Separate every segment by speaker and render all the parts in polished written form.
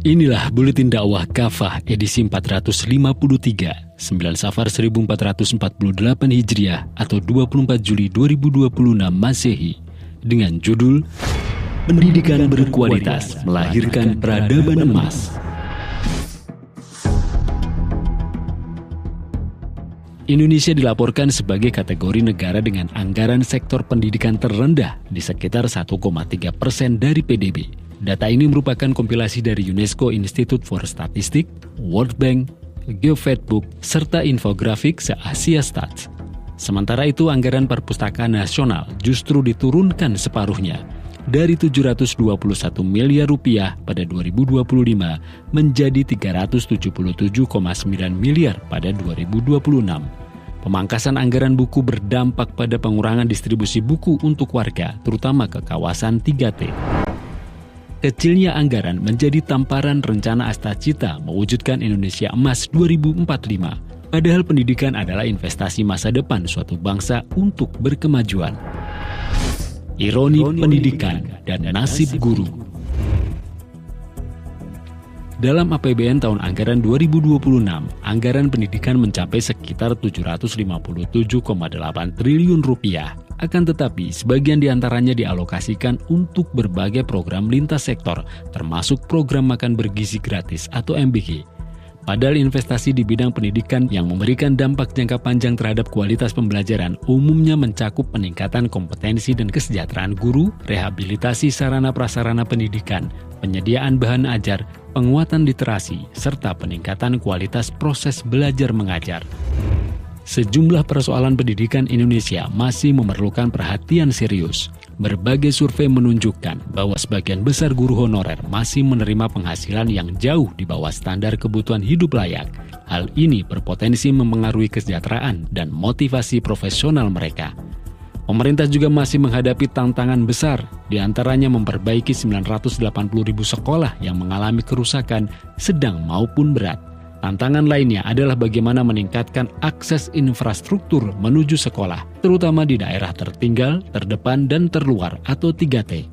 Speaker 1: Inilah Buletin Dakwah Kafah edisi 453, 9 Safar 1448 Hijriah atau 24 Juli 2026 Masehi, dengan judul Pendidikan Berkualitas Melahirkan Peradaban Emas. Indonesia dilaporkan sebagai kategori negara dengan anggaran sektor pendidikan terendah di sekitar 1,3% dari PDB. Data ini merupakan kompilasi dari UNESCO Institute for Statistics, World Bank, GeoFactBook, serta infografik se-Asia Stats. Sementara itu, anggaran perpustakaan nasional justru diturunkan separuhnya, dari 721 miliar rupiah pada 2025 menjadi 377,9 miliar pada 2026. Pemangkasan anggaran buku berdampak pada pengurangan distribusi buku untuk warga, terutama ke kawasan 3T. Kecilnya anggaran menjadi tamparan rencana Astacita mewujudkan Indonesia Emas 2045. Padahal pendidikan adalah investasi masa depan suatu bangsa untuk berkemajuan. Ironi pendidikan dan nasib guru. Dalam APBN tahun anggaran 2026, anggaran pendidikan mencapai sekitar 757,8 triliun rupiah. Akan tetapi, sebagian diantaranya dialokasikan untuk berbagai program lintas sektor, termasuk program makan bergizi gratis atau MBG. Padahal investasi di bidang pendidikan yang memberikan dampak jangka panjang terhadap kualitas pembelajaran umumnya mencakup peningkatan kompetensi dan kesejahteraan guru, rehabilitasi sarana prasarana pendidikan, penyediaan bahan ajar, penguatan literasi, serta peningkatan kualitas proses belajar mengajar. Sejumlah persoalan pendidikan Indonesia masih memerlukan perhatian serius. Berbagai survei menunjukkan bahwa sebagian besar guru honorer masih menerima penghasilan yang jauh di bawah standar kebutuhan hidup layak. Hal ini berpotensi mempengaruhi kesejahteraan dan motivasi profesional mereka. Pemerintah juga masih menghadapi tantangan besar, di antaranya memperbaiki 980.000 sekolah yang mengalami kerusakan sedang maupun berat. Tantangan lainnya adalah bagaimana meningkatkan akses infrastruktur menuju sekolah, terutama di daerah tertinggal, terdepan, dan terluar atau 3T.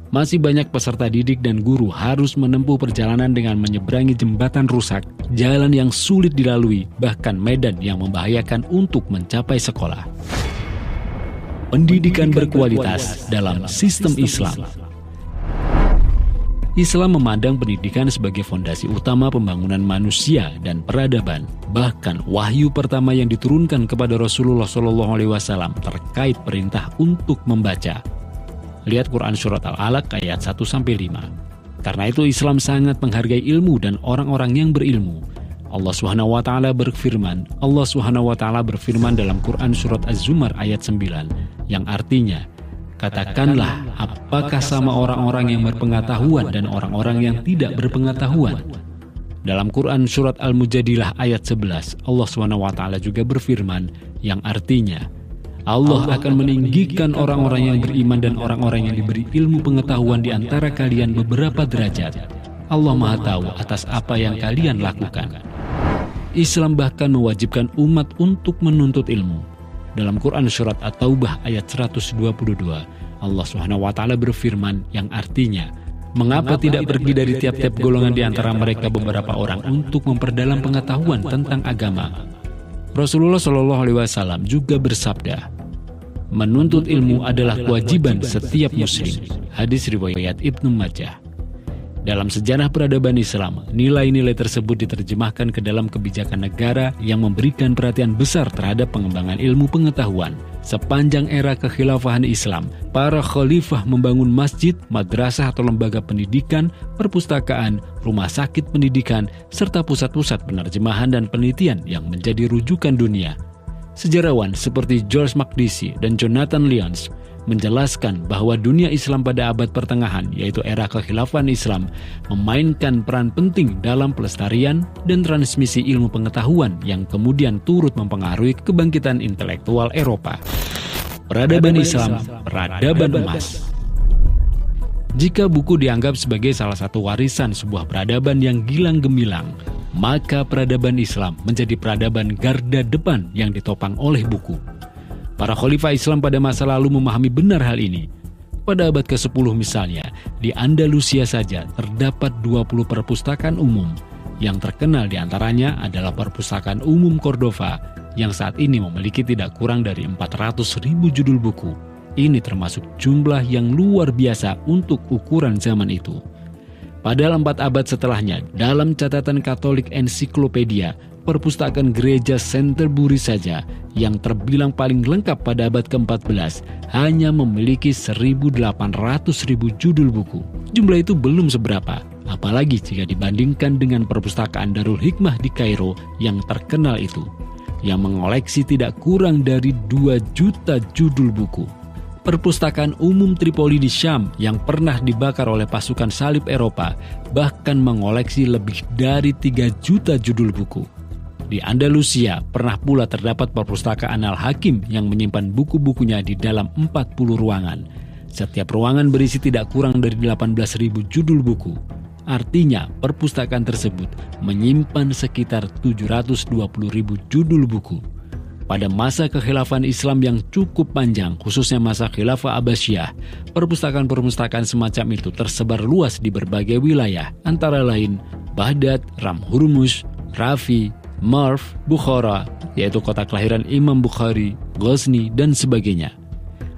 Speaker 1: Masih banyak peserta didik dan guru harus menempuh perjalanan dengan menyeberangi jembatan rusak, jalan yang sulit dilalui, bahkan medan yang membahayakan untuk mencapai sekolah. Pendidikan berkualitas dalam sistem Islam. Islam memandang pendidikan sebagai fondasi utama pembangunan manusia dan peradaban. Bahkan wahyu pertama yang diturunkan kepada Rasulullah SAW terkait perintah untuk membaca. Lihat Quran Surat Al-Alaq ayat 1-5. Karena itu Islam sangat menghargai ilmu dan orang-orang yang berilmu. Allah SWT berfirman dalam Quran Surat Az-Zumar ayat 9, yang artinya, katakanlah, apakah sama orang-orang yang berpengetahuan dan orang-orang yang tidak berpengetahuan? Dalam Quran Surat Al-Mujadilah ayat 11, Allah SWT juga berfirman, yang artinya, Allah akan meninggikan orang-orang yang beriman dan orang-orang yang diberi ilmu pengetahuan di antara kalian beberapa derajat. Allah Maha Tahu atas apa yang kalian lakukan. Islam bahkan mewajibkan umat untuk menuntut ilmu. Dalam Quran Surat At-Taubah ayat 122, Allah SWT berfirman yang artinya, mengapa tidak pergi dari tiap-tiap golongan di antara mereka beberapa orang untuk memperdalam pengetahuan tentang agama? Rasulullah SAW juga bersabda, menuntut ilmu adalah kewajiban setiap muslim. Hadis riwayat Ibnu Majah. Dalam sejarah peradaban Islam, nilai-nilai tersebut diterjemahkan ke dalam kebijakan negara yang memberikan perhatian besar terhadap pengembangan ilmu pengetahuan. Sepanjang era kekhilafahan Islam, para khalifah membangun masjid, madrasah atau lembaga pendidikan, perpustakaan, rumah sakit pendidikan, serta pusat-pusat penerjemahan dan penelitian yang menjadi rujukan dunia. Sejarawan seperti George Makdisi dan Jonathan Lyons menjelaskan bahwa dunia Islam pada abad pertengahan, yaitu era kekhilafahan Islam, memainkan peran penting dalam pelestarian dan transmisi ilmu pengetahuan yang kemudian turut mempengaruhi kebangkitan intelektual Eropa. Peradaban Islam, peradaban emas. Jika buku dianggap sebagai salah satu warisan sebuah peradaban yang gilang gemilang, maka peradaban Islam menjadi peradaban garda depan yang ditopang oleh buku. Para khalifah Islam pada masa lalu memahami benar hal ini. Pada abad ke-10 misalnya, di Andalusia saja terdapat 20 perpustakaan umum. Yang terkenal diantaranya adalah Perpustakaan Umum Cordova yang saat ini memiliki tidak kurang dari 400.000 judul buku. Ini termasuk jumlah yang luar biasa untuk ukuran zaman itu. Pada 4 abad setelahnya, dalam catatan Katolik Ensiklopedia, Perpustakaan Gereja Canterbury saja yang terbilang paling lengkap pada abad ke-14 hanya memiliki 1.800.000 judul buku. Jumlah itu belum seberapa, apalagi jika dibandingkan dengan Perpustakaan Darul Hikmah di Kairo yang terkenal itu, yang mengoleksi tidak kurang dari 2 juta judul buku. Perpustakaan Umum Tripoli di Syam yang pernah dibakar oleh pasukan salib Eropa bahkan mengoleksi lebih dari 3 juta judul buku. Di Andalusia pernah pula terdapat Perpustakaan Al-Hakim yang menyimpan buku-bukunya di dalam 40 ruangan. Setiap ruangan berisi tidak kurang dari 18.000 judul buku. Artinya perpustakaan tersebut menyimpan sekitar 720.000 judul buku. Pada masa kekhilafan Islam yang cukup panjang, khususnya masa Khilafah Abbasiyah, perpustakaan-perpustakaan semacam itu tersebar luas di berbagai wilayah, antara lain Baghdad, Ram-Hurmuz, Rafi, Marv, Bukhara, yaitu kota kelahiran Imam Bukhari, Ghazni, dan sebagainya.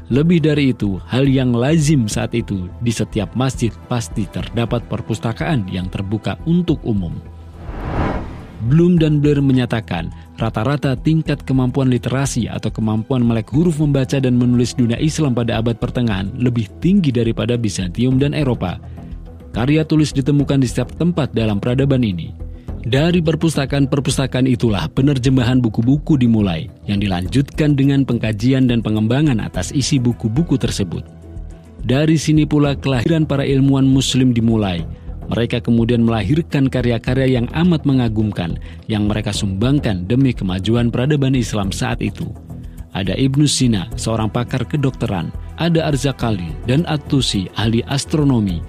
Speaker 1: Lebih dari itu, hal yang lazim saat itu di setiap masjid pasti terdapat perpustakaan yang terbuka untuk umum. Bloom dan Blair menyatakan, rata-rata tingkat kemampuan literasi atau kemampuan melek huruf membaca dan menulis dunia Islam pada abad pertengahan lebih tinggi daripada Bizantium dan Eropa. Karya tulis ditemukan di setiap tempat dalam peradaban ini. Dari perpustakaan-perpustakaan itulah penerjemahan buku-buku dimulai, yang dilanjutkan dengan pengkajian dan pengembangan atas isi buku-buku tersebut. Dari sini pula kelahiran para ilmuwan muslim dimulai. Mereka kemudian melahirkan karya-karya yang amat mengagumkan, yang mereka sumbangkan demi kemajuan peradaban Islam saat itu. Ada Ibnu Sina, seorang pakar kedokteran, ada Arzakali dan At-Tusi, ahli astronomi.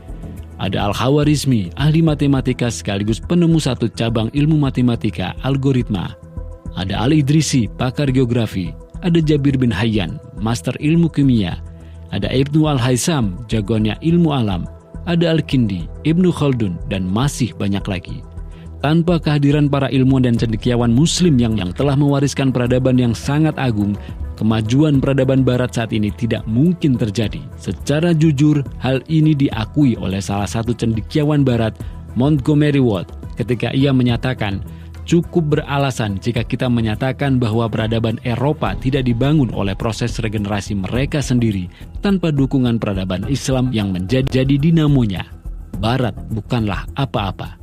Speaker 1: Ada Al-Khawarizmi, ahli matematika sekaligus penemu satu cabang ilmu matematika, algoritma. Ada Al-Idrisi, pakar geografi. Ada Jabir bin Hayyan, master ilmu kimia. Ada Ibnu Al-Haisam, jagoannya ilmu alam. Ada Al-Kindi, Ibnu Khaldun, dan masih banyak lagi. Tanpa kehadiran para ilmuwan dan cendekiawan muslim yang telah mewariskan peradaban yang sangat agung, kemajuan peradaban barat saat ini tidak mungkin terjadi. Secara jujur, hal ini diakui oleh salah satu cendekiawan barat, Montgomery Watt, ketika ia menyatakan, cukup beralasan jika kita menyatakan bahwa peradaban Eropa tidak dibangun oleh proses regenerasi mereka sendiri tanpa dukungan peradaban Islam yang menjadi dinamonya. Barat bukanlah apa-apa.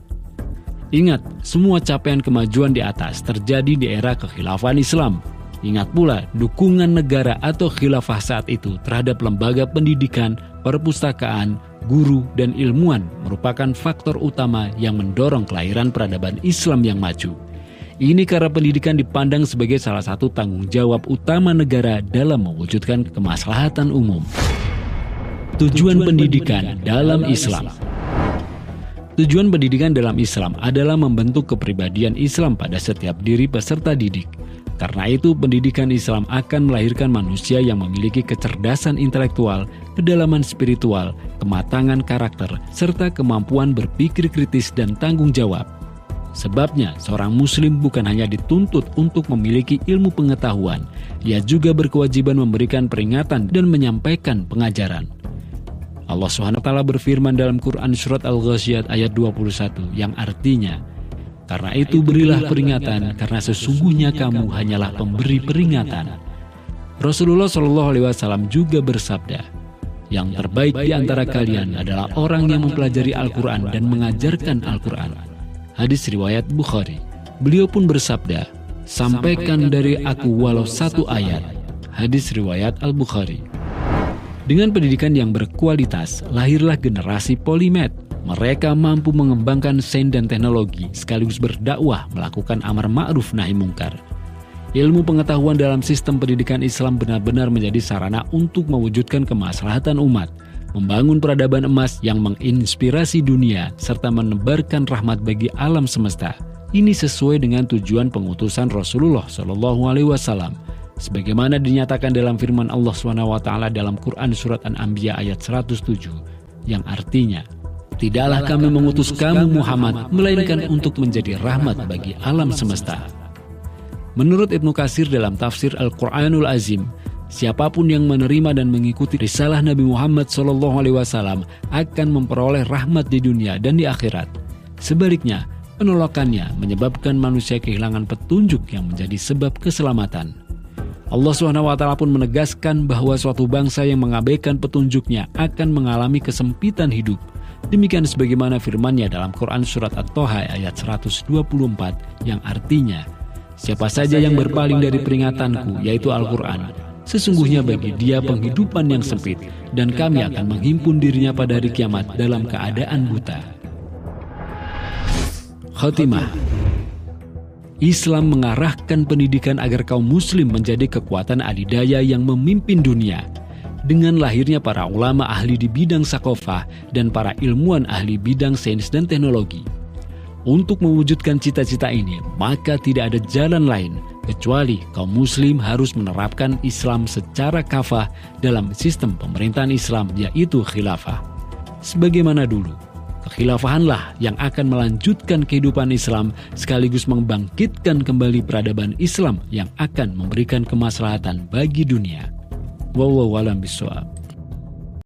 Speaker 1: Ingat, semua capaian kemajuan di atas terjadi di era kekhilafan Islam. Ingat pula dukungan negara atau khilafah saat itu terhadap lembaga pendidikan, perpustakaan, guru, dan ilmuwan merupakan faktor utama yang mendorong kelahiran peradaban Islam yang maju. Ini karena pendidikan dipandang sebagai salah satu tanggung jawab utama negara dalam mewujudkan kemaslahatan umum. Tujuan pendidikan dalam Islam. Tujuan pendidikan dalam Islam adalah membentuk kepribadian Islam pada setiap diri peserta didik. Karena itu, pendidikan Islam akan melahirkan manusia yang memiliki kecerdasan intelektual, kedalaman spiritual, kematangan karakter, serta kemampuan berpikir kritis dan tanggung jawab. Sebabnya, seorang muslim bukan hanya dituntut untuk memiliki ilmu pengetahuan, ia juga berkewajiban memberikan peringatan dan menyampaikan pengajaran. Allah SWT berfirman dalam Quran Surat Al-Ghasyiyah ayat 21 yang artinya, karena itu berilah peringatan karena sesungguhnya kamu hanyalah pemberi peringatan. Rasulullah SAW juga bersabda, yang terbaik di antara kalian adalah orang yang mempelajari Al-Quran dan mengajarkan Al-Quran. Hadis riwayat Bukhari. Beliau pun bersabda, sampaikan dari aku walau satu ayat. Hadis riwayat Al-Bukhari. Dengan pendidikan yang berkualitas, lahirlah generasi polimet. Mereka mampu mengembangkan sains dan teknologi, sekaligus berdakwah, melakukan amar ma'ruf nahi mungkar. Ilmu pengetahuan dalam sistem pendidikan Islam benar-benar menjadi sarana untuk mewujudkan kemaslahatan umat, membangun peradaban emas yang menginspirasi dunia, serta menebarkan rahmat bagi alam semesta. Ini sesuai dengan tujuan pengutusan Rasulullah SAW. Sebagaimana dinyatakan dalam firman Allah SWT dalam Quran Surat An-Anbiya ayat 107, yang artinya, "Tidaklah kami mengutus kamu Muhammad, melainkan untuk menjadi rahmat bagi alam semesta." Menurut Ibnu Katsir dalam tafsir Al-Quranul Azim, siapapun yang menerima dan mengikuti risalah Nabi Muhammad SAW akan memperoleh rahmat di dunia dan di akhirat. Sebaliknya, penolakannya menyebabkan manusia kehilangan petunjuk yang menjadi sebab keselamatan. Allah SWT pun menegaskan bahwa suatu bangsa yang mengabaikan petunjuknya akan mengalami kesempitan hidup. Demikian sebagaimana firman-Nya dalam Quran Surat At-Toha ayat 124 yang artinya, "Siapa saja yang berpaling dari peringatanku, yaitu Al-Quran, sesungguhnya bagi dia penghidupan yang sempit, dan kami akan menghimpun dirinya pada hari kiamat dalam keadaan buta." Khotimah. Islam mengarahkan pendidikan agar kaum muslim menjadi kekuatan adidaya yang memimpin dunia. Dengan lahirnya para ulama ahli di bidang sakofah dan para ilmuwan ahli bidang sains dan teknologi. Untuk mewujudkan cita-cita ini, maka tidak ada jalan lain kecuali kaum muslim harus menerapkan Islam secara kafah dalam sistem pemerintahan Islam, yaitu khilafah. Sebagaimana dulu, kekhilafahanlah yang akan melanjutkan kehidupan Islam sekaligus membangkitkan kembali peradaban Islam yang akan memberikan kemaslahatan bagi dunia. Wallahu a'lam bishawab.